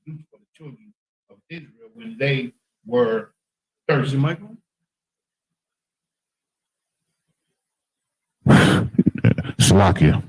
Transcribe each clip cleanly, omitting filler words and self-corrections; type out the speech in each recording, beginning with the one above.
produced for the children of Israel when they were thirsty. Michael? Slovakia.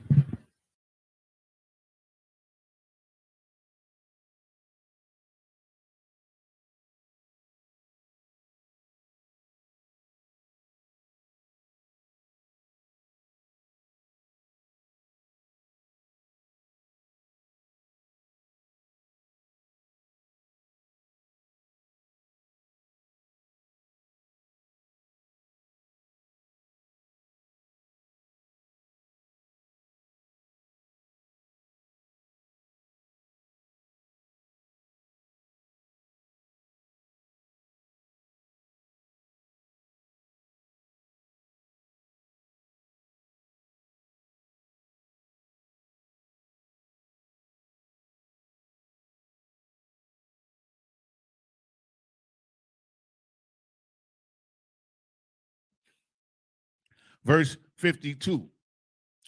Verse 52.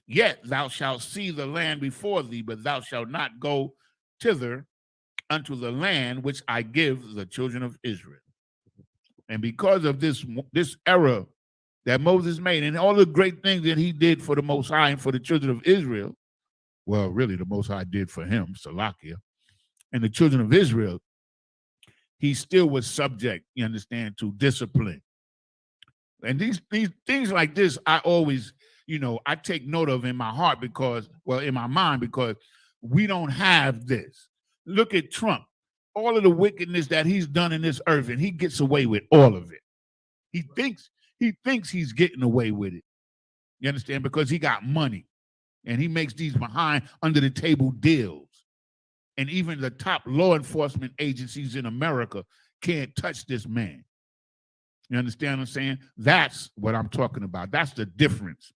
Yet thou shalt see the land before thee, but thou shalt not go thither unto the land which I give the children of Israel. And because of this error that Moses made and all the great things that he did for the Most High and for the children of Israel, well, really the Most High did for him, Salakia, and the children of Israel, he still was subject, you understand, to discipline. And these things like this, I always, I take note of in my heart in my mind, because we don't have this. Look at Trump, all of the wickedness that he's done in this earth, and he gets away with all of it. He thinks he's getting away with it. You understand? Because he got money, and he makes these under the table deals. And even the top law enforcement agencies in America can't touch this man. You understand what I'm saying? That's what I'm talking about. That's the difference.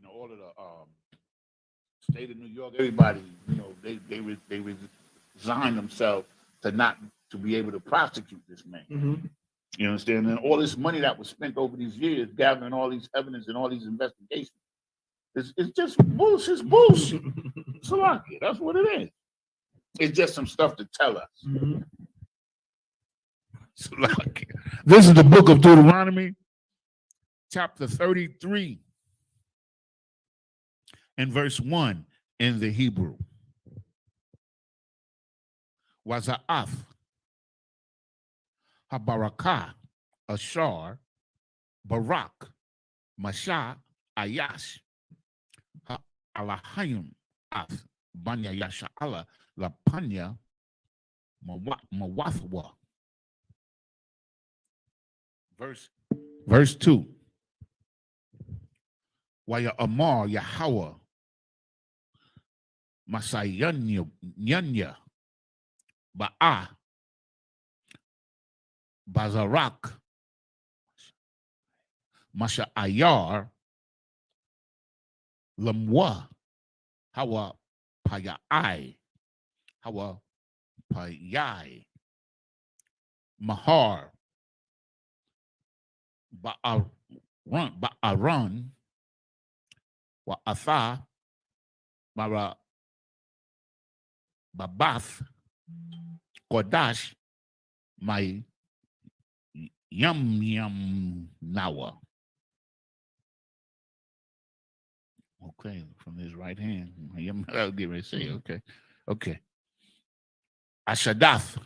All of the state of New York, everybody, they resigned themselves to be able to prosecute this man. Mm-hmm. You understand? And all this money that was spent over these years gathering all these evidence and all these investigations, it's just bullshit. Slovakia, that's what it is. It's just some stuff to tell us. Mm-hmm. Slovakia. This is the book of Deuteronomy, chapter 33, and verse 1 in the Hebrew. Waza'af, Habarakah, Ashar, Barak, Masha, Ayash, Alahayim, Af, Banya Yasha'ala, Lapanya, Mawathwa. Verse 2. Waya Amar Yahweh, Masayanya, Ba'a, Bazarak, Masha Ayar, Lamwa, Hawa Payai, Hawa Payai, Mahar, Ba'aran, Wa Atha, Mara Babath, Kodash, my Yam Nawa. Okay, from his right hand. I'll get ready to say, okay. Ashadath,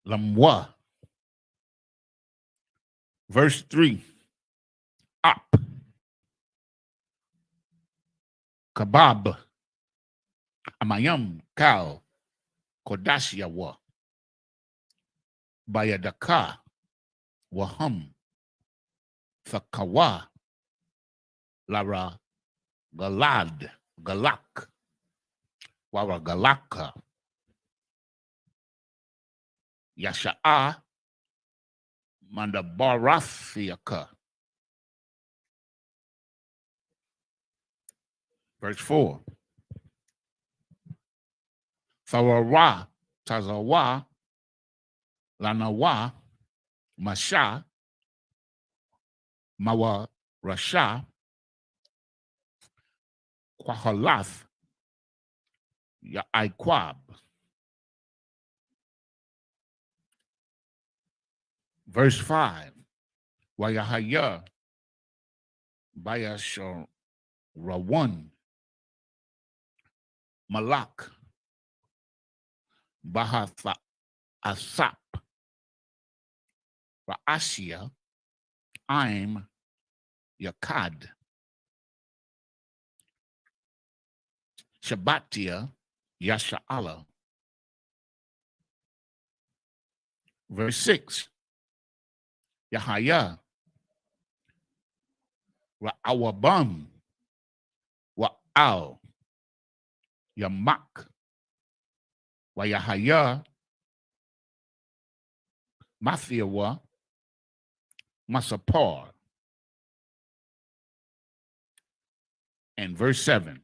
Lamwa. Verse 3. Up. Kabab. Amayam Kal. Kodashyawa. Bayadaka. Waham. Thakawa. Lara. Galad. Galak. Wara Galaka. Yasha'a. Mandabarathiaka. Verse 4. Thawara, Tazawa, Lanawa, Masha, Mawa Rasha, Quahalath, Yaiquab. Verse 5, Wayahaya, Bayasharawan, Malak, Bahatha Asap, Ra'ashia, Aim, Yakad, Shabbatia, Yasha'ala. Verse 6, Yahaya, Ra'awabam, Wa'al, Yamak, Wayahaya, Mathiawa, Masapar. And verse 7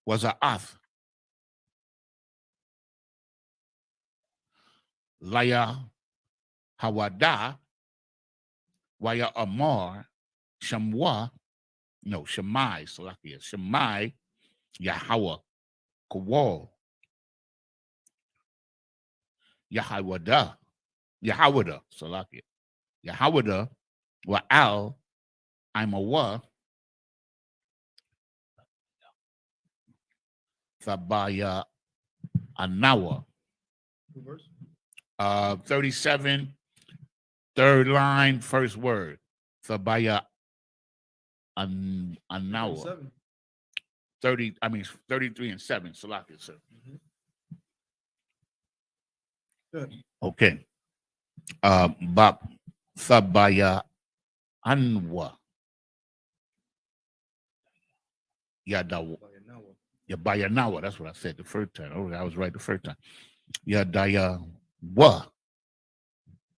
was Aath, Laya Hawada, Waya Amar, Shamwa, no, Shemai, Salakia, Shemai, Yahweh, Kawal, Yahawada, Salakia, Yahawada, Wa'al, Imawa, Thabaya Anawa. 37, third line, first word. Thabaya Anawa. 33 and 7. Salakia, sir. Good. Okay. Bab Thabaya Anwa. Yadawa. Yabayanawa. That's what I said the first time. Oh, I was right the first time. Yadaya wa.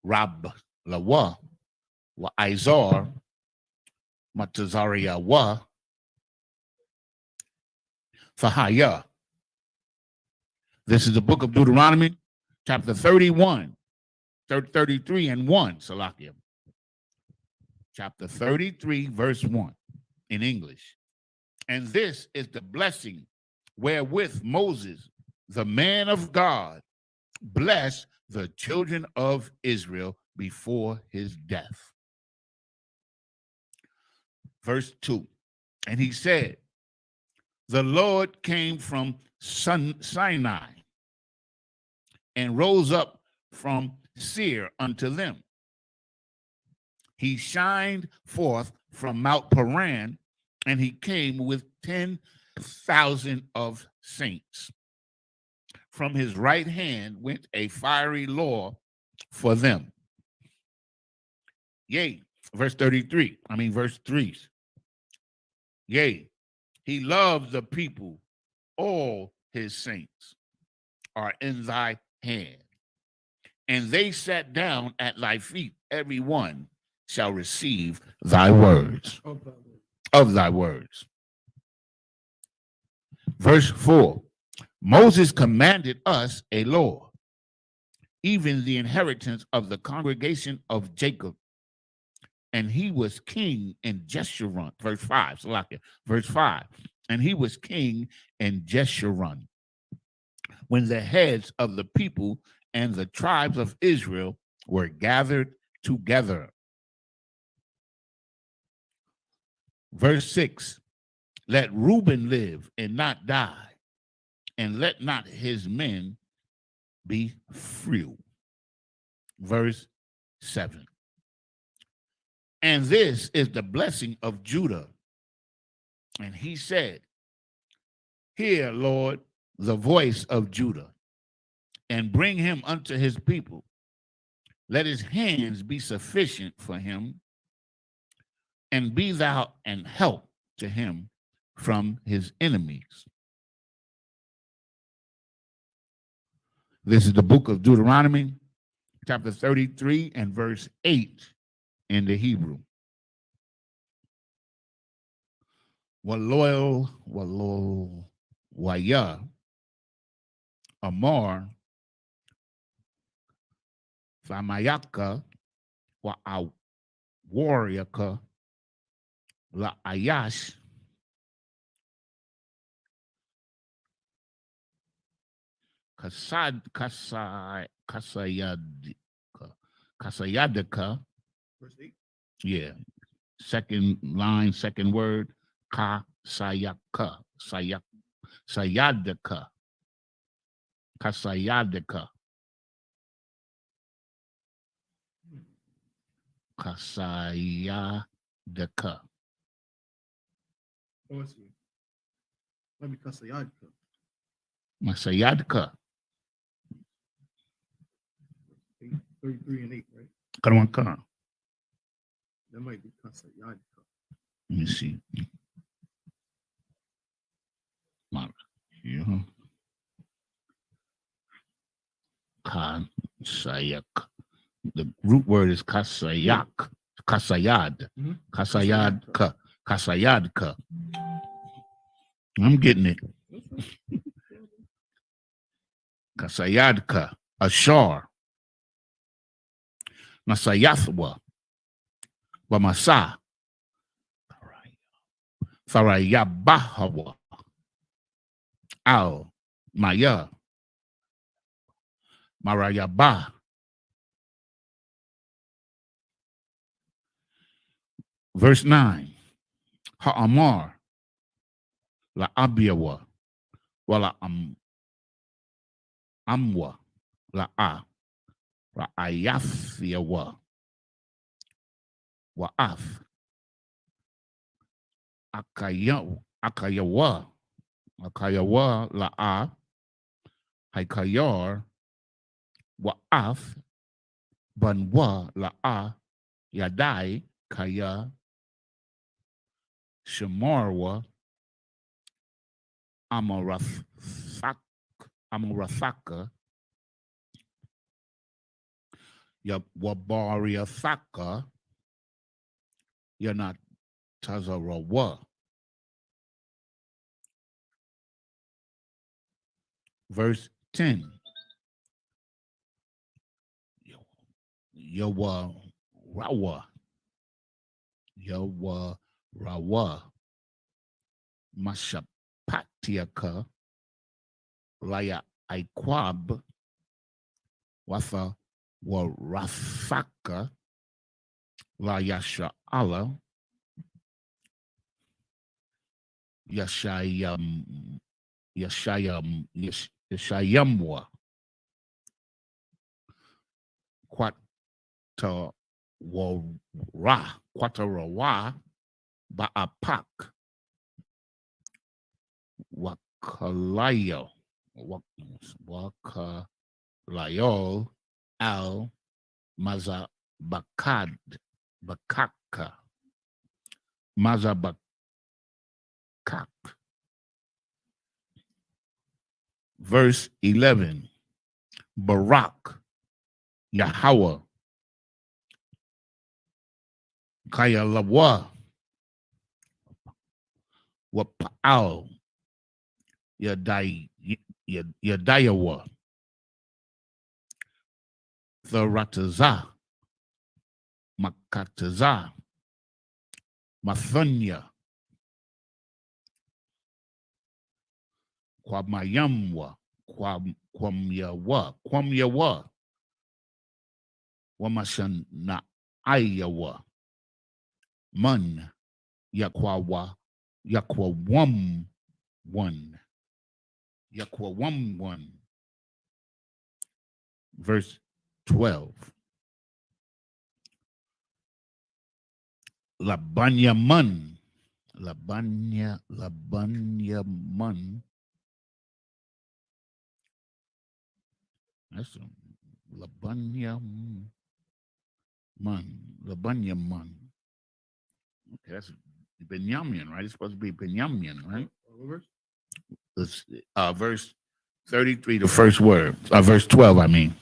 Rab Lawa. Wa Izar. Matazaria wa. Fahaya. This is the book of Deuteronomy, chapter 31, 33 and 1, Salakia. Chapter 33, verse 1 in English. And this is the blessing wherewith Moses, the man of God, blessed the children of Israel before his death. Verse 2, and he said, the Lord came from Sinai and rose up from Seir unto them. He shined forth from Mount Paran, and he came with 10,000 of saints. From his right hand went a fiery law for them. Yea, verse 3. Yea, he loves the people, all his saints are in thy hand. And they sat down at thy feet, every one shall receive thy words, of thy words. Verse 4, Moses commanded us a law, even the inheritance of the congregation of Jacob. And he was king in Jeshurun. Verse 5, Salakia. Verse 5, and he was king in Jeshurun, when the heads of the people and the tribes of Israel were gathered together. Verse 6, let Reuben live and not die, and let not his men be few. Verse 7, and this is the blessing of Judah. And he said, hear, Lord, the voice of Judah, and bring him unto his people. Let his hands be sufficient for him, and be thou an help to him from his enemies. This is the book of Deuteronomy, chapter 33 and verse 8 in the Hebrew. Waloel, Waya, Amar, Famayaka, Wa'awariaka, La Ayash, Kasayadika. Verse 8. Yeah. Second line, second word. Kasayaka. Sayadika. Kasayadika. Kasayadika. Oh, let's see. Might be Kasayadka. Masayadika. 33 and 8, right? Karanka. That might be Kasayadka. Let me see. Yeah. Kasayak. The root word is kasayak. Kasayad. Mm-hmm. Kasayadka. Kasayadka. I'm getting it. Kasayadka. Ashar. Nasayathwa. Bamasa. Tharayabahawa. Al. Maya. Marayaba. Verse 9. Ha'amar. La abiyawa. Wala amwa. La a. Ra ayathiyawa. Wa af. Akayawa. Akayawa la a. Haikayar. Wa af. Banwa la a. Yadai. Kaya. Shemarwa. Amarathaka. Wabariathaka. Yanat Tazarawa. Verse 10. Yawa Rawa. Yawa Rawa. Mashapatiaka. Laya Aikwab. Watha Warafaka. La Yasha Allah. Yashayamwa. Quatarawa. Ba'apak. Wakalayo. Wakalayo. Al Mazabakad. Bakaka. Mazabakak. Verse 11. Barak. Yahweh. Kayalawa. Wapa'al. Yadayawa. Tharataza. Makataza. Mathunya. Kwamayamwa. Kwamyawa. Wamashana ayawa. Mun. Yakwawa. Yakwawam one. Yakwawam one. Verse 12. Labanya mun. Labanya mun. That's Labanya mun. Labanya mun. Okay, that's Benjamin, right? It's supposed to be Benjamin, right? It's, verse 33, the first word. Verse 12, I mean.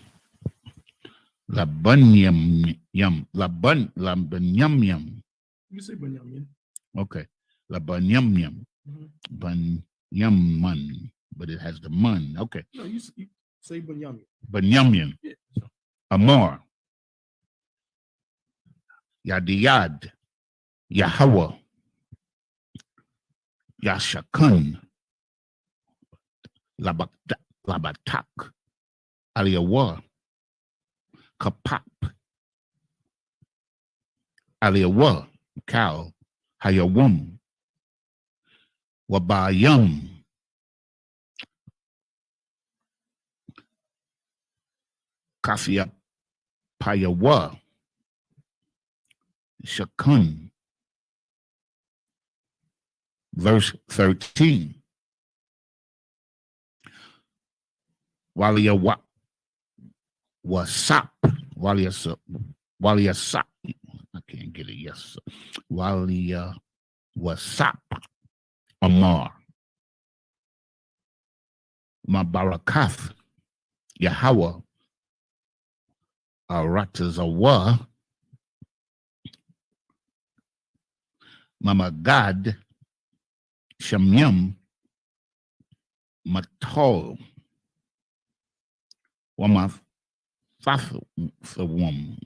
Labanyam yam. Labanyam. You say Benjamin. Okay. Labanyam. Banyaman. But it has the mun. Okay. No, you say Benjamin. Benjamin. Yeah. Amor. Yadiyad. Yahweh. Yashakun. Labatak, Aliawa, Kapap, Aliawa, Kal, Hayawum, Wabayum, Kafia Payawa, Shakun. Verse 13. Walia wasap. Walia sap. I can't get it. Yes. Walia wasap. Amar. Mabarakath. Yahweh. Aratazawa. Mamagad. Shamyam. Matol. Wama Fafawum.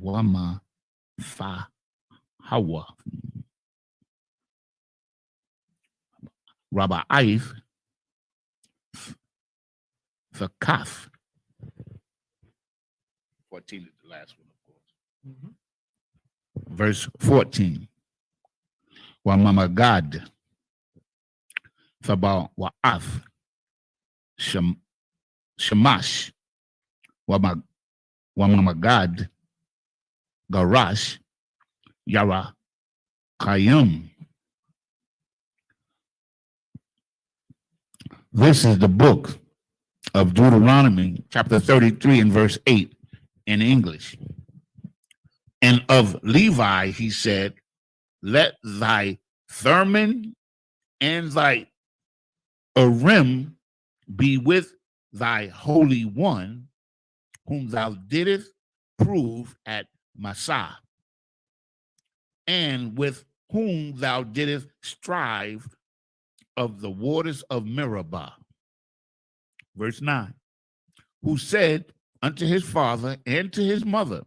Wama Fa Hawa. Rabbi Aif. Thakath. 14 is the last one, of course. Verse 14. Wamamagad. Thabal Wa'ath. Shamash. Wamamagad. Garash. Yara Kayum. This is the book of Deuteronomy, chapter 33 and verse 8 in English. And of Levi, he said, let thy Thurman and thy Urim be with thy Holy One, whom thou didst prove at Massah, and with whom thou didst strive of the waters of Meribah. Verse 9, who said unto his father and to his mother,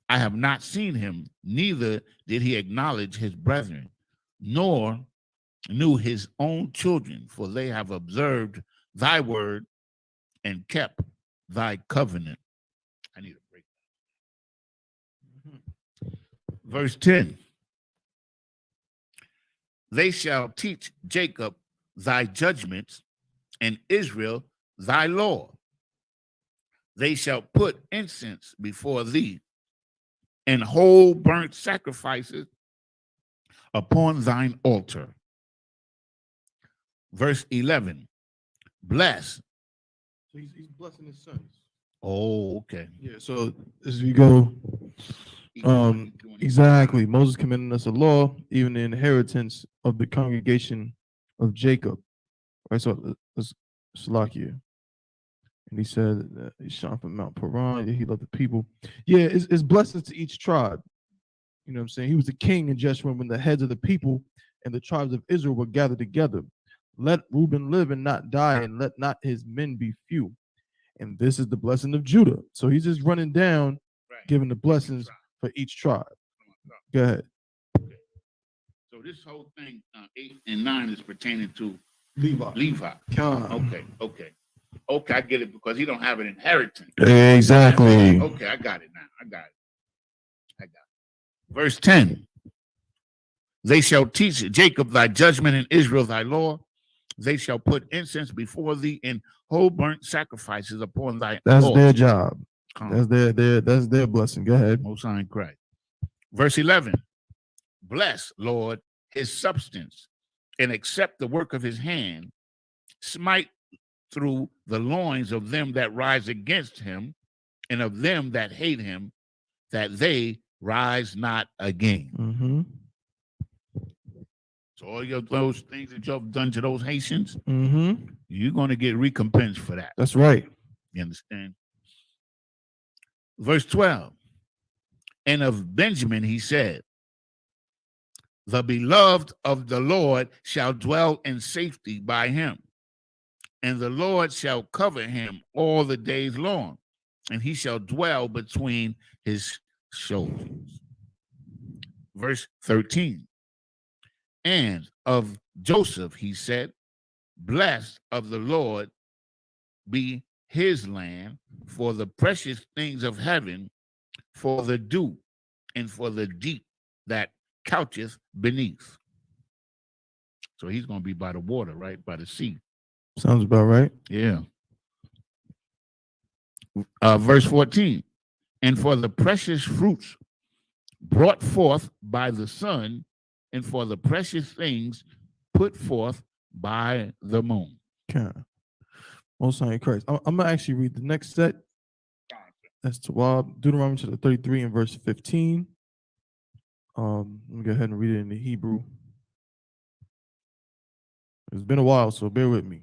I have not seen him, neither did he acknowledge his brethren, nor knew his own children, for they have observed thy word and kept thy covenant. I need a break. Verse 10. They shall teach Jacob thy judgments and Israel thy law. They shall put incense before thee and whole burnt sacrifices upon thine altar. Verse 11. Bless. So he's blessing his sons. Oh, okay. Yeah, so as we go, exactly. Moses commanded us a law, even the inheritance of the congregation of Jacob. Right, so let's Salakia. And he said that he shot from Mount Paran, he loved the people. Yeah, it's blessings to each tribe. You know what I'm saying? He was the king in Jeshurun when the heads of the people and the tribes of Israel were gathered together. Let Reuben live and not die, and let not his men be few. And this is the blessing of Judah. So he's just running down, giving the blessings for each tribe. Go ahead. Okay. So this whole thing, 8 and 9, is pertaining to Levi. Okay, I get it, because he don't have an inheritance. Exactly. Okay, I got it now. I got it. Verse 10. They shall teach Jacob thy judgment and Israel thy law. They shall put incense before thee and whole burnt sacrifices upon thy altar. Their job. That's their blessing. Go ahead. Most High in Christ. Verse 11. Bless, Lord, his substance, and accept the work of his hand. Smite through the loins of them that rise against him, and of them that hate him, that they rise not again. Mm-hmm. So all those things that you've done to those Haitians, Mm-hmm. you're going to get recompense for that. That's right. You understand? Verse 12. And of Benjamin he said, the beloved of the Lord shall dwell in safety by him, and the Lord shall cover him all the days long, and he shall dwell between his shoulders. Verse 13. And of Joseph he said, blessed of the Lord be his land, for the precious things of heaven, for the dew, and for the deep that coucheth beneath. So he's going to be by the water, right? By the sea. Sounds about right. Yeah. Verse 14. And for the precious fruits brought forth by the sun, and for the precious things put forth by the moon. Okay. Most High in Christ. I'm gonna actually read the next set. That's to Deuteronomy chapter 33 and verse 15. Let me go ahead and read it in the Hebrew. It's been a while, so bear with me.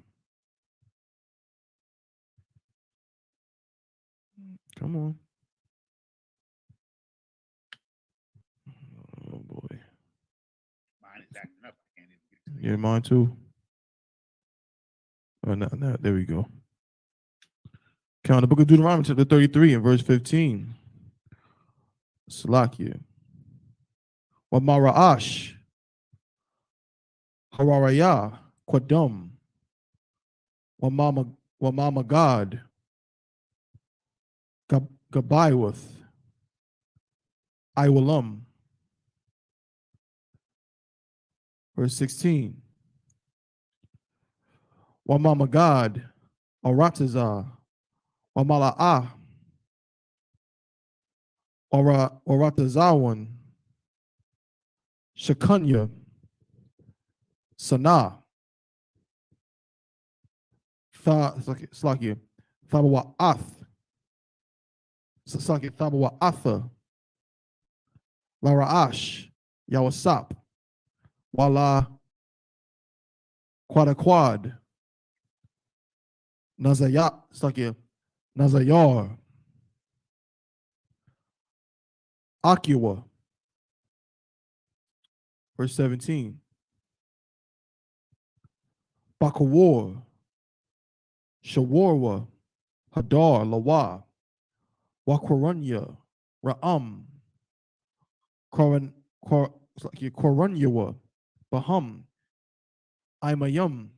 Come on. Oh boy. Mine is acting up. I can't even get it. Yeah, mine too. Oh, no, there we go. Count the book of Deuteronomy chapter 33 and verse 15. Salakia. Wamara'ash. Hararaya. Quadum. Wamama God. Gabaywath. Iwalam. Verse 16. Wamama God. Arataza. Wamala'ah. Oratazawan. Shekunya. Sana. Slakia. Thabawa'ath. Slakia. Thabawa'atha. Lara'ash. Yawasap. Wala. Quadaquad. Nazayat. Slakia. Nazayar. Akua. Verse 17. Bakawar. Shawarwa. Hadar. Lawa. Wakwarunya. Ra'am. Korunyawa. Baham. Imayum.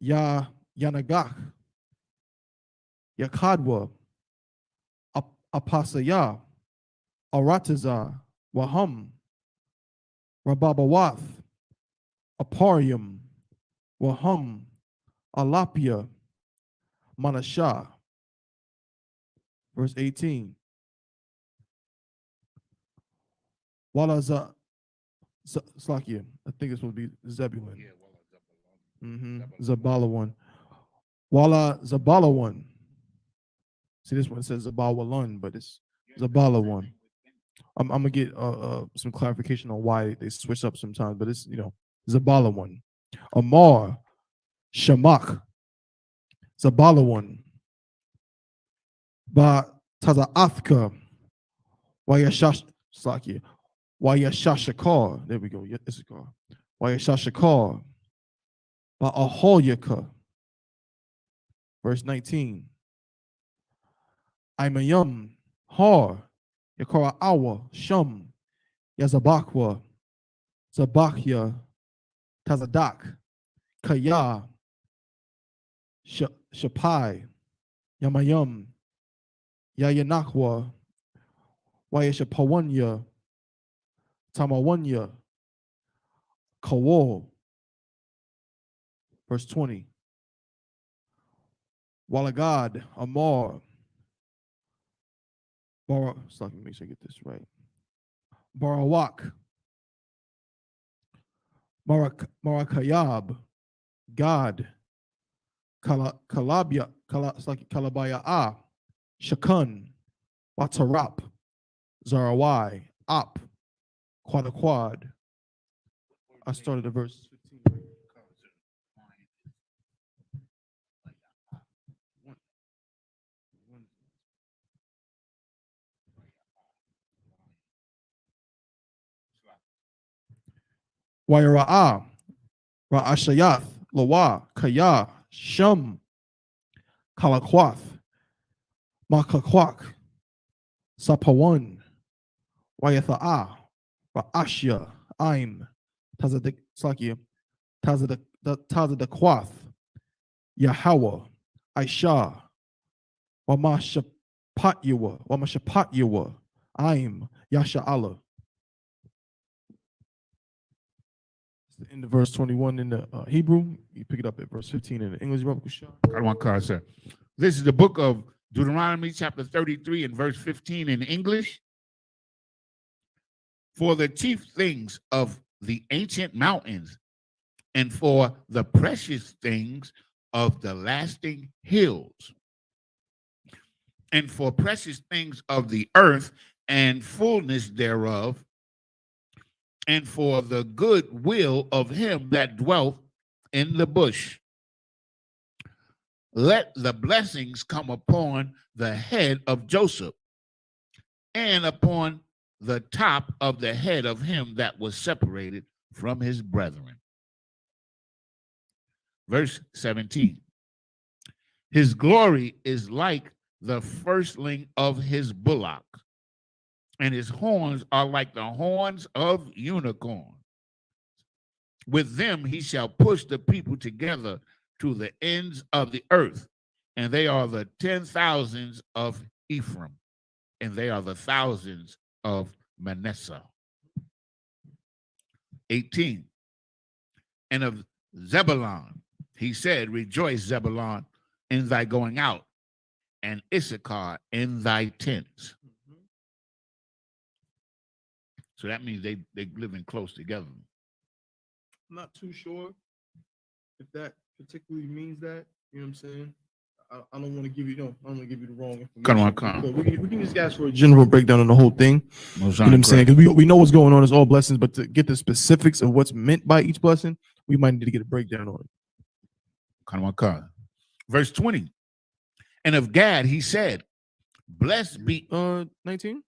Yanagach. Yakadwa. Apasaya. Arataza. Waham. Rababawath. Aparium. Waham. Alapia. Manashah. Verse 18. Walaza. Slakia. I think it's supposed to be Zebulun. Yeah, well, Zabalawan. Wala Zabalawan. See, this one says Zabawalun, but it's Zabalawan. I'm gonna get some clarification on why they switch up sometimes, but it's Zabalawan. Amar, Shamak, Zabalawan, Ba Tazaathka, Wayashash Slakia, Wayashashakar. There we go. Issachar. Wayashashakar, Ba Aholyaka. Verse 19. Imayum, Har, Yakara Awa, Shum, Yazabakwa, Zabakya, Tazadak, Kaya, Shapai, Yamayum, Yayanakwa, Wayashapawanya, Tamawanya, Kawo. Verse 20. Walagad, Amar, so I can make sure I get this right. Barawak, Marakayab, God, Kalabaya, Shakun, Watarap, Zarawai, Op, Quadaquad. I started at verse 15. Waira'a, Ra'ashayath, Lawa, Kaya, Shum, Kalakwath, Makakwak, Sapawan, Wayatha'a, Ra'ashya, Aim, Tazadik Sakia, Tazadakwath, Yahweh, Aisha, Wamashapat Yawa, Aim, Yasha Allah. It's the end of verse 21 in the Hebrew. You pick it up at verse 15 in the English. I don't want cards, sir. This is the book of Deuteronomy, chapter 33, and verse 15 in English. For the chief things of the ancient mountains, and for the precious things of the lasting hills, and for precious things of the earth and fullness thereof, and for the good will of him that dwelt in the bush. Let the blessings come upon the head of Joseph, and upon the top of the head of him that was separated from his brethren. Verse 17. His glory is like the firstling of his bullock, and his horns are like the horns of unicorn. With them he shall push the people together to the ends of the earth, and they are the 10,000s of Ephraim, and they are the thousands of Manasseh. 18. And of Zebulun he said, rejoice, Zebulun, in thy going out, and Issachar in thy tents. So that means they living close together. I'm not too sure if that particularly means that. You know what I'm saying? I don't want to give you, I don't want to give you the wrong information. Come on. We can just ask for a general breakdown on the whole thing. You know what I'm saying? Because we know what's going on is all blessings, but to get the specifics of what's meant by each blessing, we might need to get a breakdown on it. Verse 20. And of Gad he said, blessed be 19.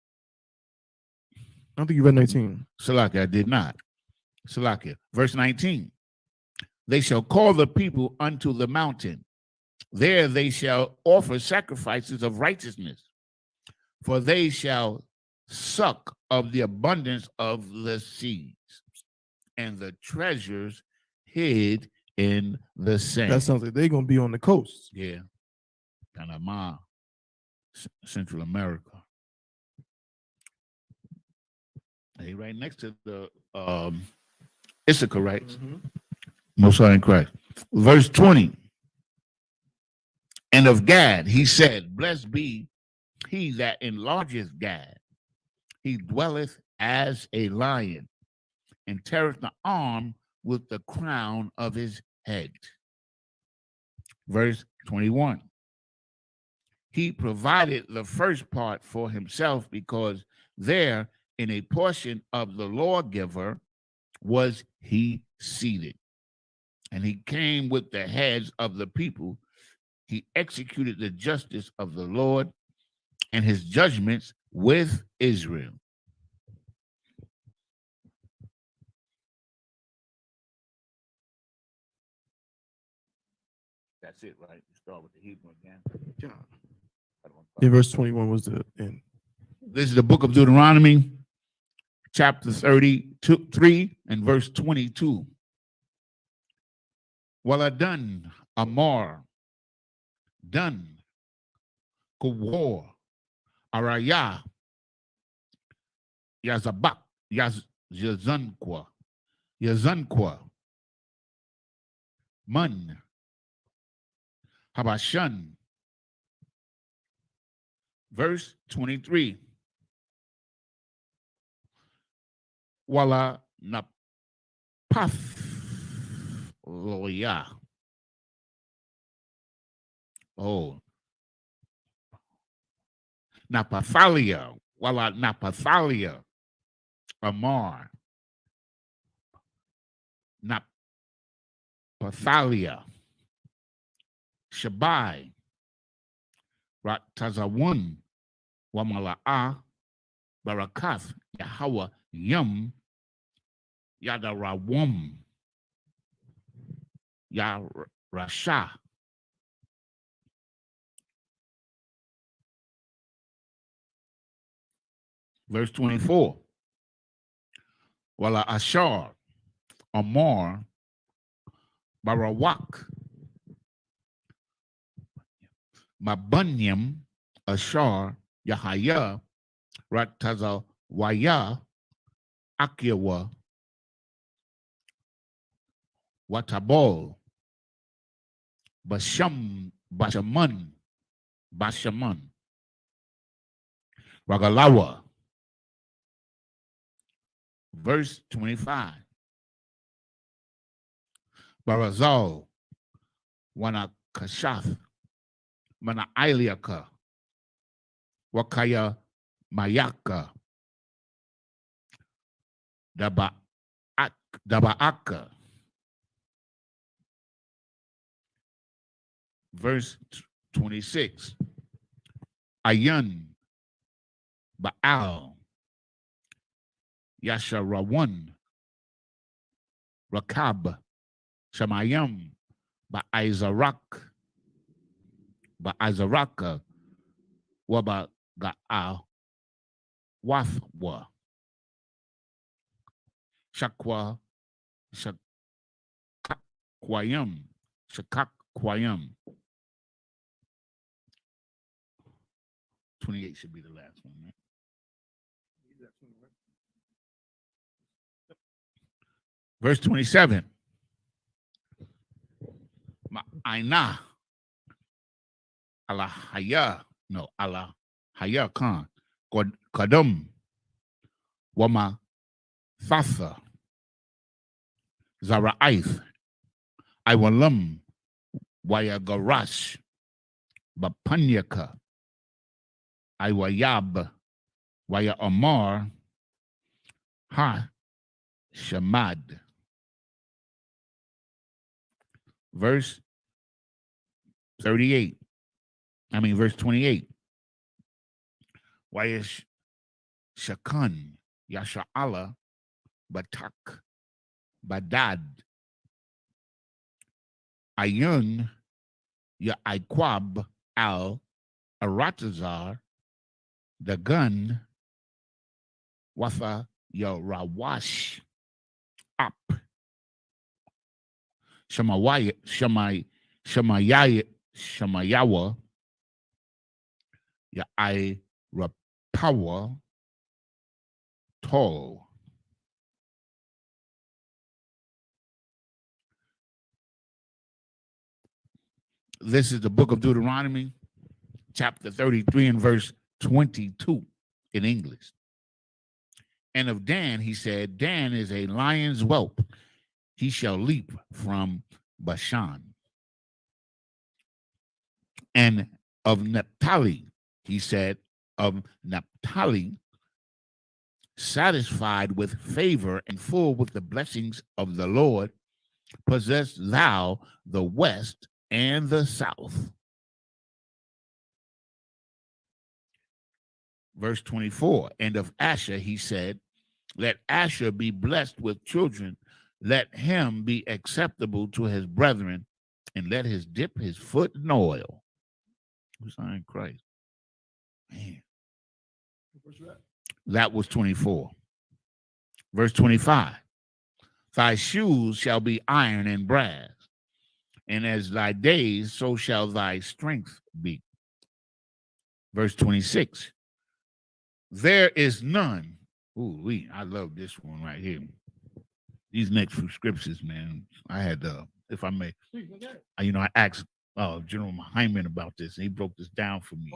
I don't think you read 19. Salakia, I did not. Salakia. Verse 19. They shall call the people unto the mountain. There they shall offer sacrifices of righteousness, for they shall suck of the abundance of the seas, and the treasures hid in the sand. That sounds like they're going to be on the coast. Yeah. Panama, Central America. They right next to the Isupk, right? Mm-hmm. Most High in Christ. Verse 20. And of Gad he said, blessed be he that enlargeth Gad. He dwelleth as a lion, and teareth the arm with the crown of his head. Verse 21. He provided the first part for himself, because there in a portion of the lawgiver was he seated. And he came with the heads of the people. He executed the justice of the Lord and his judgments with Israel. That's it, right? Start with the Hebrew again. Yeah, verse 21 was the end. This is the book of Deuteronomy, chapter 33 and verse 22. Waladan Amar, Dan, Kowar, Araya, Yazabak, Yazunqua, Mun, Habashan. Verse 23. Wala Napathloya. Oh. Napathalia. Wala Napathalia. Amar. Napathalia. Shabai. Ratazawun. Wamala'a. Barakath. Yahweh. Yum. Yadarawum. Yarasha. Verse 24. Wala Ashar. Amar. Barawak. Mabunyam, Ashar, Yahaya, Ratazawaya, Akiwa, Watabol, Bashaman, Ragalawa. Verse 25. Barazal, Wanakashath, Manailiaka, Wakaya Mayaka, Dabaaka. Verse 26. Ayun, Baal, Yasharawan, Rakab, Shamayam, Ba'izaraka, Waba Ga'a, Wathwa, Shakwa, Shakakwayam. 28 should be the last one, right? Verse 27. Ma'aina, Allah Haya Khan, Kadum, Wama Thasa, Zara'ith, Iwalam, Wayagarash, Bapanyaka, Iwayab, Waya Omar, Ha Shamad. Verse 38. Verse 28. Wayash Shakan, Yasha'ala, Batak, Badad, Ayun, Ya'aikwab, Al, Aratazar, Dagun, Watha, Yarawash, Up, Shamayawa, Ya'irapawa, Tall. This is the book of Deuteronomy, chapter 33 and verse 22 in English. And of Dan, he said, Dan is a lion's whelp. He shall leap from Bashan. And of Naphtali, he said, of Naphtali, satisfied with favor and full with the blessings of the Lord, possess thou the west and the south. Verse 24, and of Asher he said, let Asher be blessed with children, let him be acceptable to his brethren, and let his dip his foot in oil. Who's in Christ? Man. That was 24. Verse 25, thy shoes shall be iron and brass, and as thy days, so shall thy strength be. Verse 26, there is none. I love this one right here. These next few scriptures, man. I had, if I may, I asked General Hyman about this, and he broke this down for me.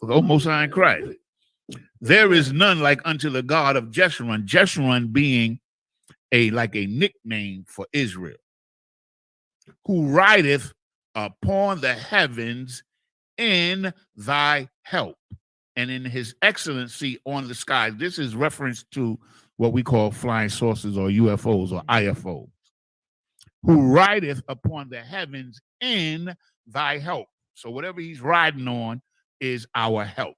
Almost I in Christ. There is none like unto the God of Jeshurun. Jeshurun being a nickname for Israel, who rideth upon the heavens in thy help, and in his excellency on the skies. This is reference to what we call flying saucers or UFOs or IFOs. Who rideth upon the heavens in thy help. So whatever he's riding on is our help,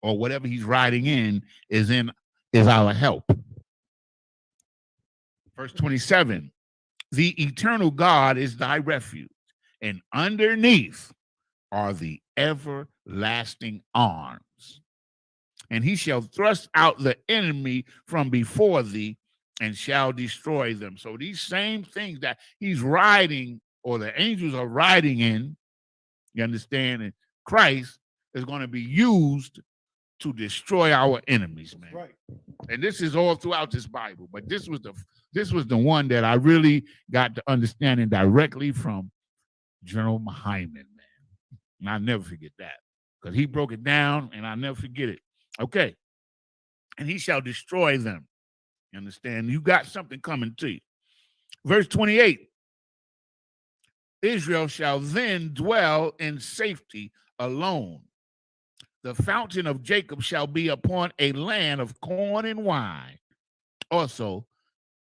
or whatever he's riding in is our help. Verse 27, the eternal God is thy refuge, and underneath are the everlasting arms. And he shall thrust out the enemy from before thee and shall destroy them. So these same things that he's riding, or the angels are riding in, You understand? And Christ is going to be used to destroy our enemies, man. Right. And this is all throughout this Bible, but this was the one that I really got the understanding directly from General Hyman, man. And I'll never forget that because he broke it down, and I'll never forget it. Okay. And he shall destroy them. You understand? You got something coming to you. Verse 28. Israel shall then dwell in safety alone. The fountain of Jacob shall be upon a land of corn and wine. Also,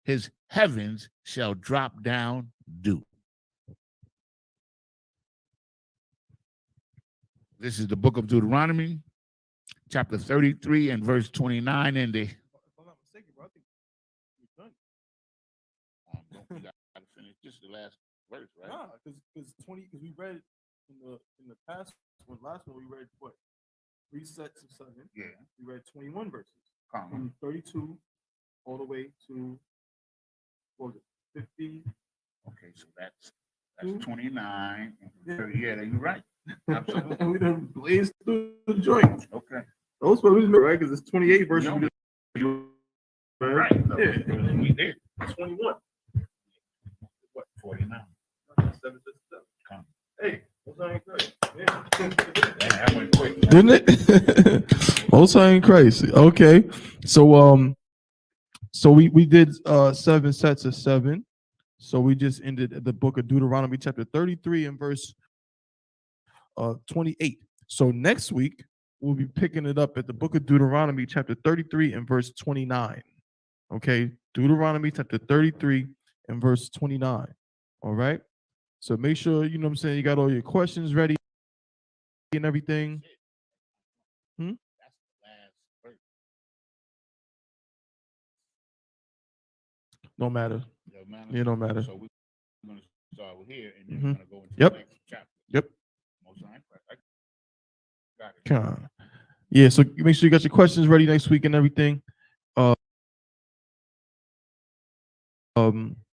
his heavens shall drop down dew. This is the book of Deuteronomy, chapter 33 and verse 29. And If I'm not mistaken, bro, I think we're done. we got to finish. This is the last verse, right? Nah, because we read in the past one, last one we read what? 3 sets of 7. Yeah. We read 21 verses Come. from 32 all the way to what was it? 50. Okay, so that's 29 and 30. Yeah, you're right. Absolutely. And we done blazed through the joint. Okay. Those what we did, right? Because it's 28 verses. No, You're right. Yeah. We did. 21. What? 49. 7, 6, 7. Come. Hey, what's on good? Yeah. Yeah, that went quick. Didn't it? Most High in Christ. Okay. So we did 7 sets of 7. So we just ended at the book of Deuteronomy chapter 33 and verse 28. So next week we'll be picking it up at the book of Deuteronomy chapter 33 and verse 29. Okay, Deuteronomy chapter 33 and verse 29. All right. So make sure, you know what I'm saying, you got all your questions ready and everything. That's the last verse. No matter. Matter. It don't matter. So we're going to start with here, and then Mhm. we're going to go into Yep. the next chapter. Yep. Most High in Christ. Got it. Con. Yeah, so make sure you got your questions ready next week and everything.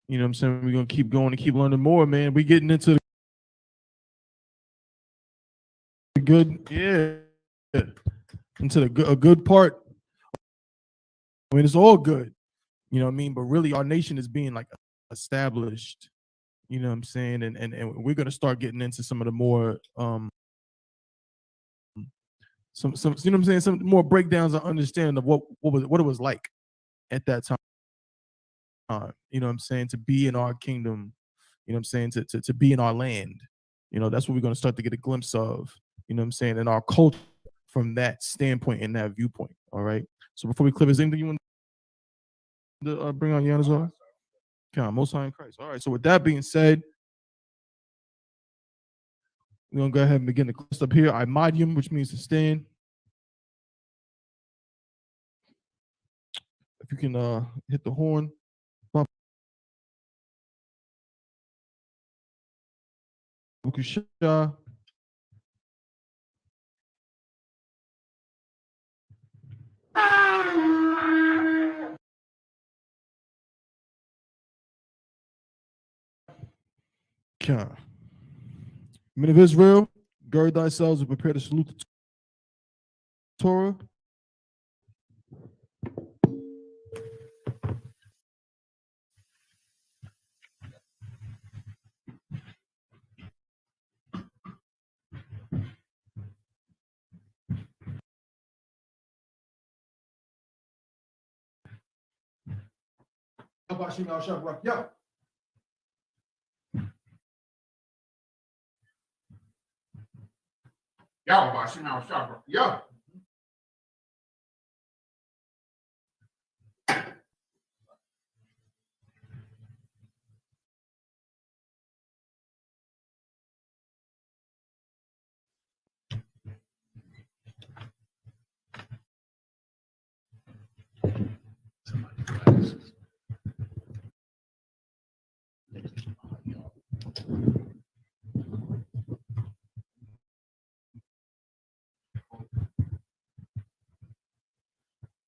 You know what I'm saying? We're gonna keep going and keep learning more, man. We getting into the good, yeah, into a good part. I mean, it's all good, you know what I mean? But really, our nation is being like established, you know what I'm saying? And we're gonna start getting into some of the more some you know what I'm saying, some more breakdowns and understanding of what it was like at that time. You know what I'm saying, to be in our kingdom, you know what I'm saying, to be in our land. You know, that's what we're going to start to get a glimpse of, you know what I'm saying, in our culture from that standpoint and that viewpoint. All right. So before we clip, is anything you want to bring on, Yanazar? Come on, Most High in Christ. All right. So with that being said, we're going to go ahead and begin the class up here. Imodium, which means to stand. If you can hit the horn. Men of Israel, gird thyselves and prepare to salute the Torah. Yeah. Yeah.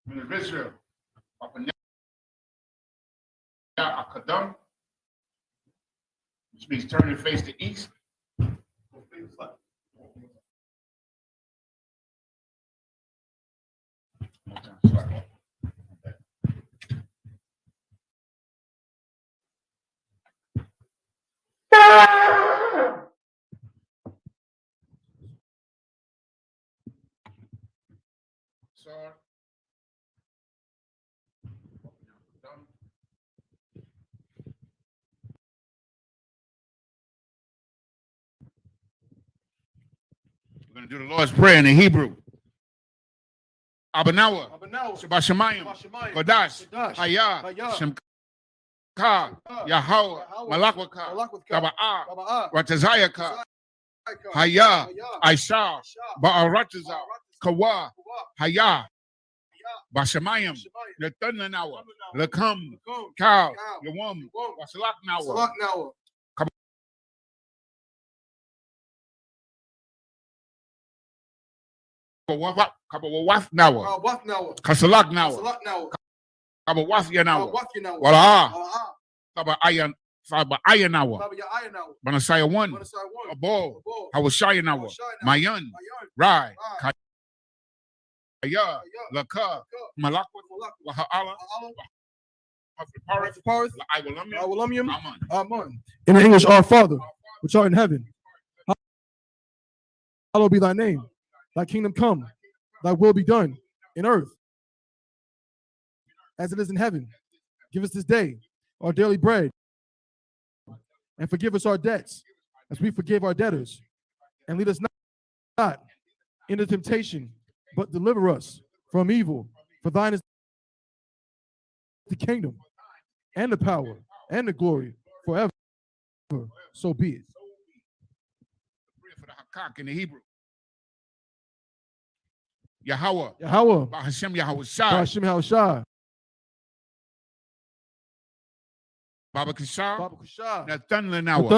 Men of Israel, which means turn your face to east. Sorry. We're going to do the Lord's Prayer in the Hebrew. Abanawa, Shabbat Shemayim, Kodash, Hayah, Shemka, Yahweh, Malakwaka, Taba'ah, Ratazayaka, Hayah, Aisha, Ba'arataza, Kawa, Hayah, Bashamayim, Nathanawa, Lakam, Kal, Yawam, Wasalaknawa, Kabawaf Nawa, Kasalak Nawa, Kabawaf Yanawa, Wala, Saba Ayanawa, Banasaya 1, Abo, Hawashayanawa, Mayan, Rai, Kaya, Laka, Malakwa, Waha'ala, Amen. In the English, our Father, which art in heaven, hallowed be thy name. Thy kingdom come, thy will be done in earth as it is in heaven. Give us this day our daily bread, and forgive us our debts as we forgive our debtors. And lead us not into temptation, but deliver us from evil. For thine is the kingdom, and the power, and the glory forever. So be it. For the Hakak in the Hebrew. Yahweh, Bahashem Yahweh Shai, Baba Kishar, Nathan Lenawa,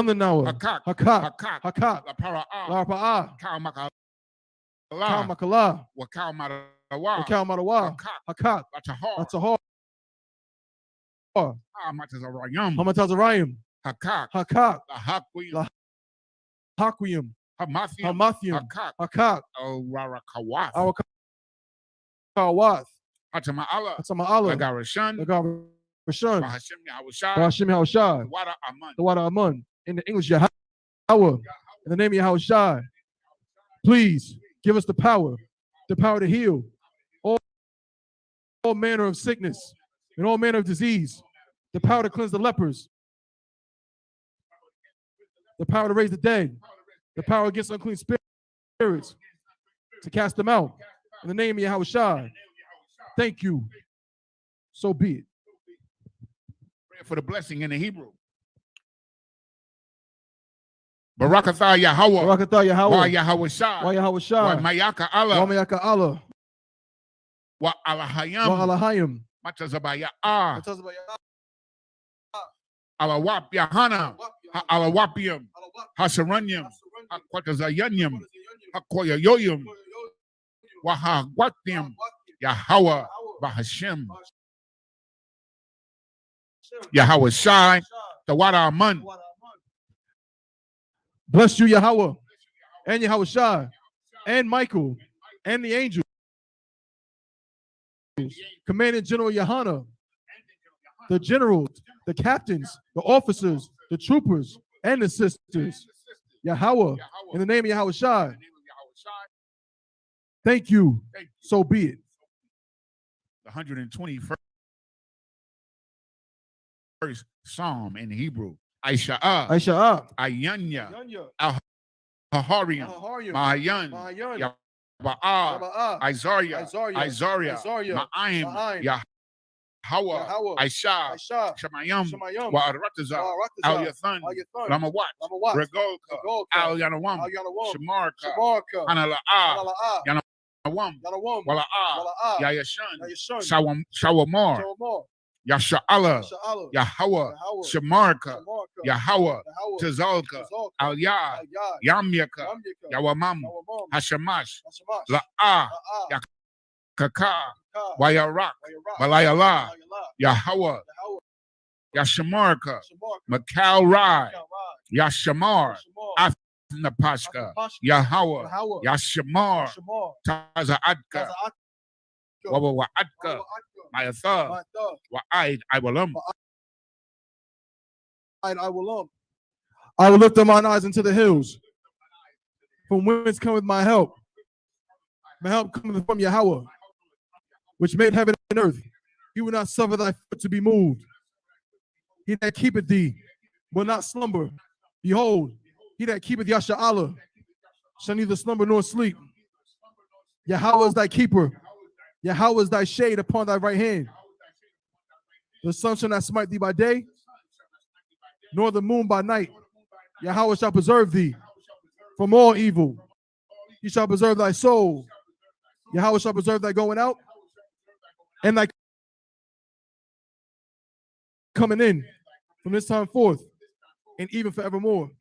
Hakak, La Para'ah, Kal Makala, Wakal Marawa, Marawa, Hakak, Atahar, Hamatazarayim, Hakak, Hakwiyim, Hamathium, Hakak, Awath, Hatama'ala, Lagarashan, Bahashem Yahweh Shai, the Wada Amun. In the English, Yahweh, in the name of Yahweh Shai, please give us the power to heal all manner of sickness and all manner of disease, the power to cleanse the lepers, the power to raise the dead, the power against unclean spirits, to cast them out. In the name of Yahweh Shai, thank you. So be it. Pray for the blessing in the Hebrew. Barakatha Yahweh, Wa Yahweh Shai, Wa Mayaka Allah, Wa Alahayam, Matazabaya Alawap Yahana, Alawapium, Hasaranyam, Aquatazayanyam, Akoyayoyum, Wahagwatium, Yahweh, Bahashem, Yahweh Shai, the Wada Amun. Bless you, Yahweh, and Yahweh Shai, and Michael, and the angels, Commanding General Yahana, the generals, the captains, the officers, the troopers, and the sisters. Yahweh, in the name of Yahweh Shai, thank you. So be it. The 121st Psalm in Hebrew. Aisha, Ayanya, Al-Hahariam, Mahayan, Yaba'ah, Isaiah, Ma'ayim, Yahweh, Aisha, Shemayim, Wa'arataza, Al-Yathan, Lamawat, Regolka, Al-Yanawam, Shemarka, Anala'ah, Yanawam, Wala'ah, Yayashan, Shawamar, Yasha'ala, Yahweh, Shemarka, Yahweh, Tazalka, Al-Yah, Yamyaka, Yawamam, Hashamash, La'ah, Yakaka, Wayarak, Malayala, Yahweh, Yashamarka, Makal Rai, Yashamar, Napashka, Yahweh, Yashamar, Taza'adka, wa wa'adka, ma'atha, wa'aid, I will I will lift up mine eyes into the hills. From whence cometh my help? My help cometh from Yahweh, which made heaven and earth. He will not suffer thy foot to be moved. He that keepeth thee will not slumber. Behold, he that keepeth Yasha'Allah shall neither slumber nor sleep. Yahweh is thy keeper. Yahweh is thy shade upon thy right hand. The sun shall not smite thee by day, nor the moon by night. Yahweh shall preserve thee from all evil. He shall preserve thy soul. Yahweh shall preserve thy going out and thy coming in from this time forth and even forevermore.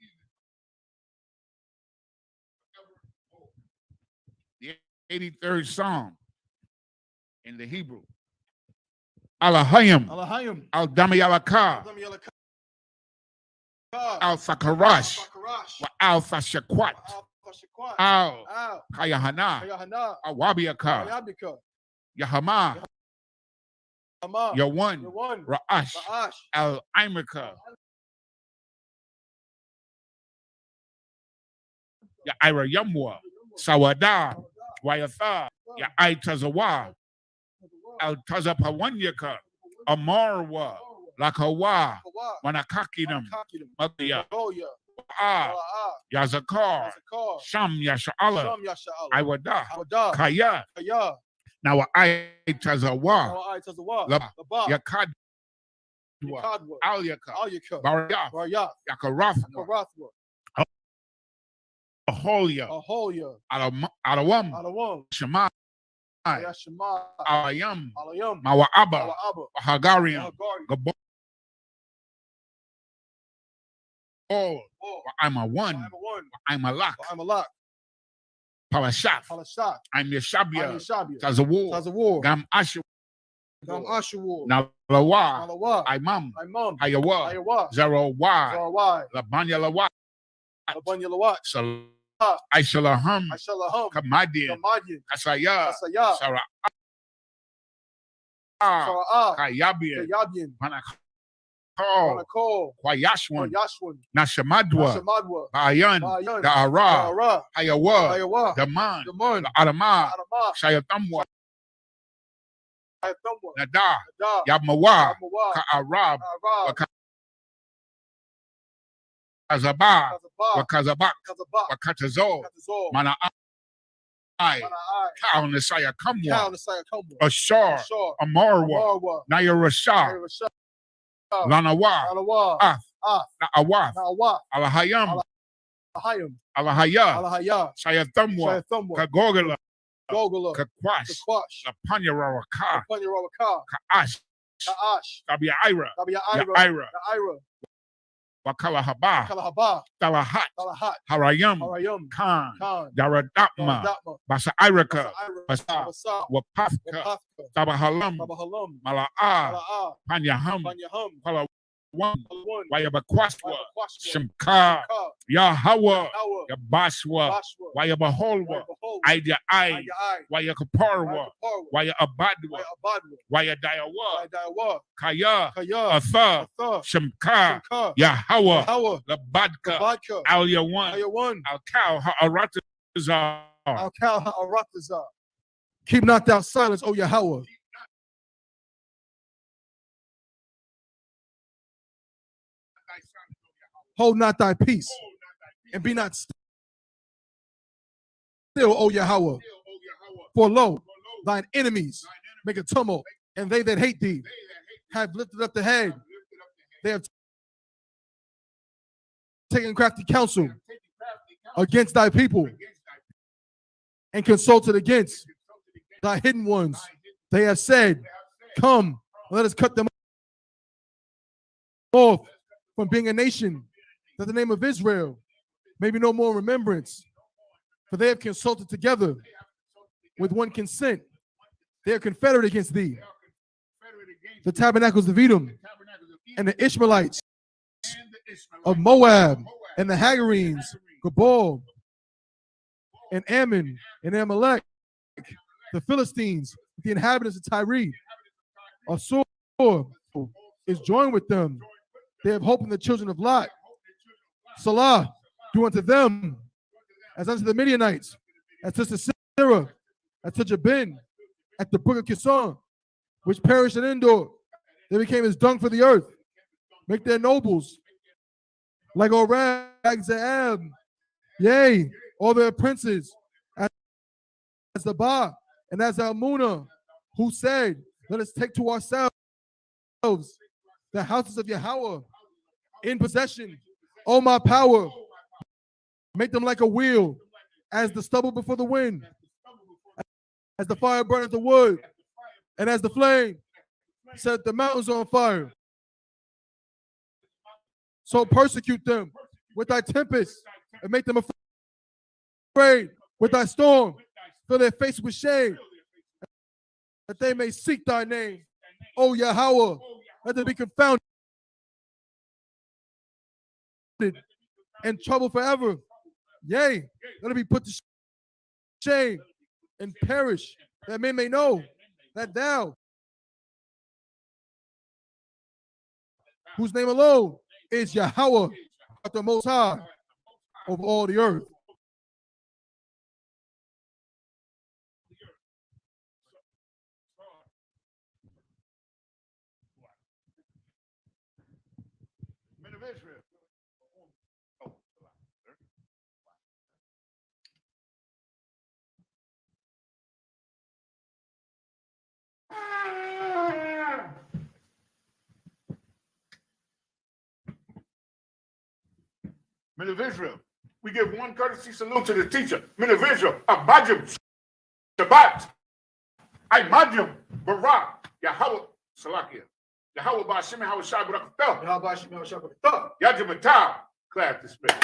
The 83rd Psalm in the Hebrew. Alahayim, Al-Dami Alakah, Al-Sakarash, Al-Fashakwat, Al-Kayahana, Al-Wabiaka, Yahama, Yawan, Ra'ash, Al-Imrika, Ya'ira Yamwa, Sawada, Wayatha, Ya'aitazawa, Al-Tazapawanyaka, Amarwa, Lakawa, Manakakinam, Matia, Yazakar, Sham Yasha'Allah, Iwada, Kaya. Now I Tazawa, Yakad, Al Yaka, Barya, Yakarathwa, Aholia, Alawam, Shema, Alayam, Mawa'aba, Hagariam, Gabon. I'm a one. I'm a lock. Parashat. I'm Yeshabia. Tazawar. Gam Ashu. Nalawa. Imam. Hayawa. Zerawa. Labanya Lawa. Aishalaham. Kamadian. Kasaya. Sarah. Kayabian. Kwayashwan, Nashamadwa, Bayan, Da'ara, Hayawa, Daman, Adama, Shayatamwa, Nada, Yabmawa, Ka'arab, Wakazaba, Wakazabak, Wakatazo, Mana'ai, Ka'al Kamwa, Ashar, Amarwa, Nayarashah, Lanawa, Na'awaf, Alahayam, Alahaya, Shayatamwa, Kagogala, Kakwash, Lapanyarawaka, Ka'ash, Tabi'aira, Ya'ira, Wakalahaba, Talahat, Harayam, Khan, Daradapma, Basa'iraka, Basa, Wapafka, Tabahalam, Mala'a, Panyaham, Palawan, Wayabakwaswa, Shimka, Yahawa, Yabaswa, Wayabaholwa, Ida Ai, Wayakaparwa, Wayabadwa, Wayadayawa, Kaya, Atha, Shimka, Yahawa, Labadka, Al Yawan, Al Kal Ha'aratazar. Keep not thou silence, O Yahweh. Hold not thy peace, and be not still, O Yahweh. For lo, thine enemies make a tumult, and they that hate thee have lifted up the head. They have taken crafty counsel against thy people, and consulted against thy hidden ones. They have said, come, let us cut them off from being a nation, that the name of Israel may be no more in remembrance. For they have consulted together with one consent. They are confederate against thee. The tabernacles of Edom and the Ishmaelites of Moab and the Hagarenes, Gabal and Ammon and Amalek, the Philistines the inhabitants of Tyre. Asur is joined with them. They have hope in the children of Lot. Salah, do unto them as unto the Midianites, as to Sisera, as to Jabin, at the brook of Kison, which perished in Endor. They became as dung for the earth. Make their nobles like Orag, Zaab, yea, all their princes, as the Ba and as Almuna, who said, let us take to ourselves the houses of Yahweh in possession. O my power, make them like a wheel, as the stubble before the wind, as the fire burneth the wood, and as the flame set the mountains on fire. So persecute them with thy tempest, and make them afraid with thy storm. Fill their face with shame, that they may seek thy name. O Yahweh, let them be confounded and troubled forever. Yea, let them be put to shame and perish, that men may know that thou, whose name alone is Yahweh, art the Most High over all the earth. Men of Israel. Men of Israel, we give one courtesy salute to the teacher. Men of Israel, Abajim, Shabbat, Imajim, Barak, Yahweh, Salakia, Yahweh Bashim, Yahweh Shai Barakatah, Yahweh Bashim, Yahweh Shai Barakatah. Yajim Atah, clap the spirit.